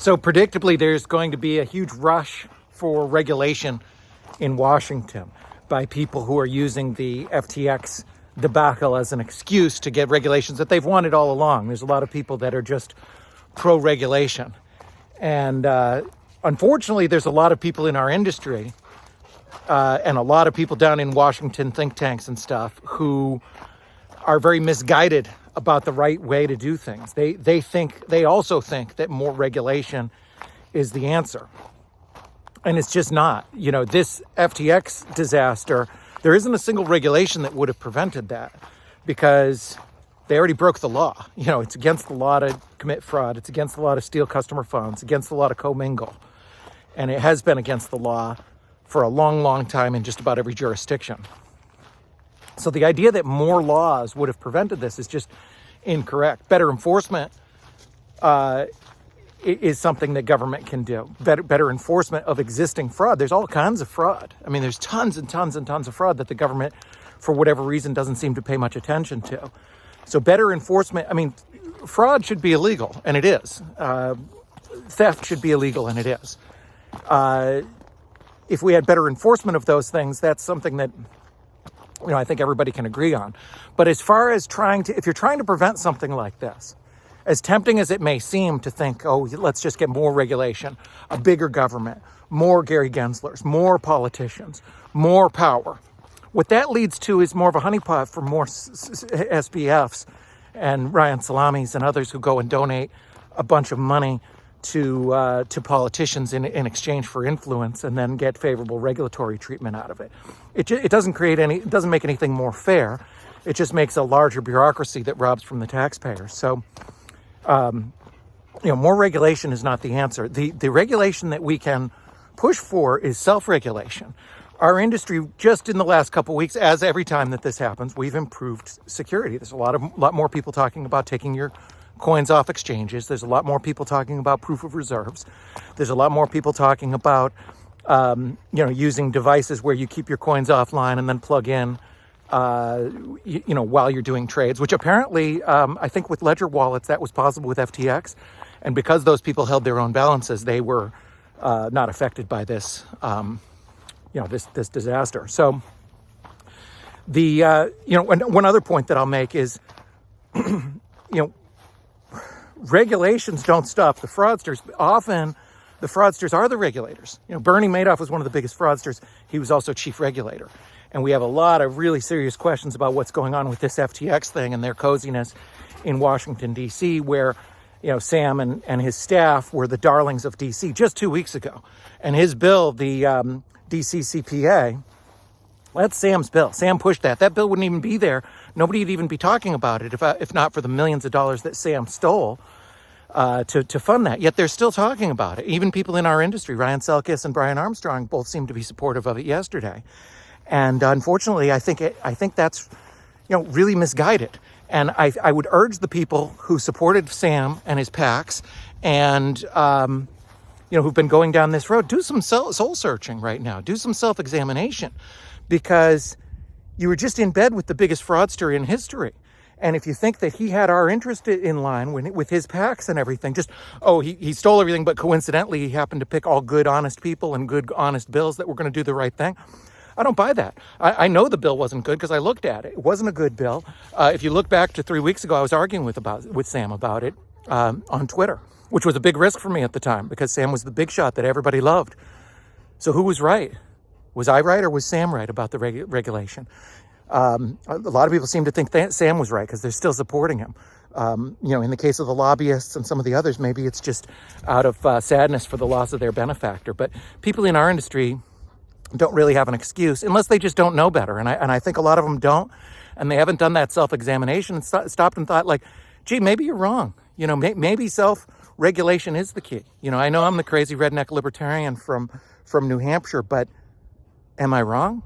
So predictably, there's going to be a huge rush for regulation in Washington by people who are using the FTX debacle as an excuse to get regulations that they've wanted all along. There's a lot of people that are just pro-regulation. And unfortunately, there's a lot of people in our industry and a lot of people down in Washington think tanks and stuff who are very misguided about the right way to do things. They also think that more regulation is the answer. And it's just not. You know, this FTX disaster, there isn't a single regulation that would have prevented that because they already broke the law. You know, it's against the law to commit fraud. It's against the law to steal customer funds, against the law to commingle. And it has been against the law for a long, long time in just about every jurisdiction. So the idea that more laws would have prevented this is just incorrect. Better enforcement is something that government can do. Better enforcement of existing fraud. There's all kinds of fraud. I mean, there's tons and tons and tons of fraud that the government, for whatever reason, doesn't seem to pay much attention to. So better enforcement, I mean, fraud should be illegal, and it is. Theft should be illegal, and it is. If we had better enforcement of those things, that's something that, you know, I think everybody can agree on. But as far as if you're trying to prevent something like this, as tempting as it may seem to think, oh, let's just get more regulation, a bigger government, more Gary Genslers, more politicians, more power. What that leads to is more of a honeypot for more SBFs and Ryan Salamis and others who go and donate a bunch of money to politicians in exchange for influence and then get favorable regulatory treatment out of it. It doesn't make anything more fair. It just makes a larger bureaucracy that robs from the taxpayers. So, more regulation is not the answer. The regulation that we can push for is self-regulation. Our industry, just in the last couple of weeks, as every time that this happens, we've improved security. There's a lot more people talking about taking your coins off exchanges. There's a lot more people talking about proof of reserves. There's a lot more people talking about, using devices where you keep your coins offline and then plug in, while you're doing trades, which apparently, I think with Ledger wallets, that was possible with FTX. And because those people held their own balances, they were not affected by this, this disaster. So one other point that I'll make is, regulations don't stop the fraudsters. Often the fraudsters are the regulators. Bernie Madoff was one of the biggest fraudsters. He was also chief regulator. And we have a lot of really serious questions about what's going on with this FTX thing and their coziness in Washington, D.C., where, Sam and his staff were the darlings of D.C. just 2 weeks ago. And his bill, the DCCPA, that's Sam's bill. Sam pushed that. That bill wouldn't even be there. Nobody would even be talking about it if not for the millions of dollars that Sam stole to fund that. Yet they're still talking about it. Even people in our industry, Ryan Selkis and Brian Armstrong, both seemed to be supportive of it yesterday. And unfortunately, I think that's really misguided. And I would urge the people who supported Sam and his PACs and who've been going down this road, do some soul searching right now. Do some self-examination, because you were just in bed with the biggest fraudster in history. And if you think that he had our interest in line with his PACs and everything, he stole everything, but coincidentally he happened to pick all good, honest people and good, honest bills that were going to do the right thing. I don't buy that. I know the bill wasn't good because I looked at it. It wasn't a good bill. If you look back to 3 weeks ago, I was arguing with Sam about it on Twitter, which was a big risk for me at the time because Sam was the big shot that everybody loved. So who was right? Was I right or was Sam right about the regulation? A lot of people seem to think that Sam was right because they're still supporting him. In the case of the lobbyists and some of the others, maybe it's just out of sadness for the loss of their benefactor. But people in our industry don't really have an excuse unless they just don't know better. And I think a lot of them don't. And they haven't done that self-examination and stopped and thought like, gee, maybe you're wrong. Maybe self-regulation is the key. I know I'm the crazy redneck libertarian from New Hampshire, but am I wrong?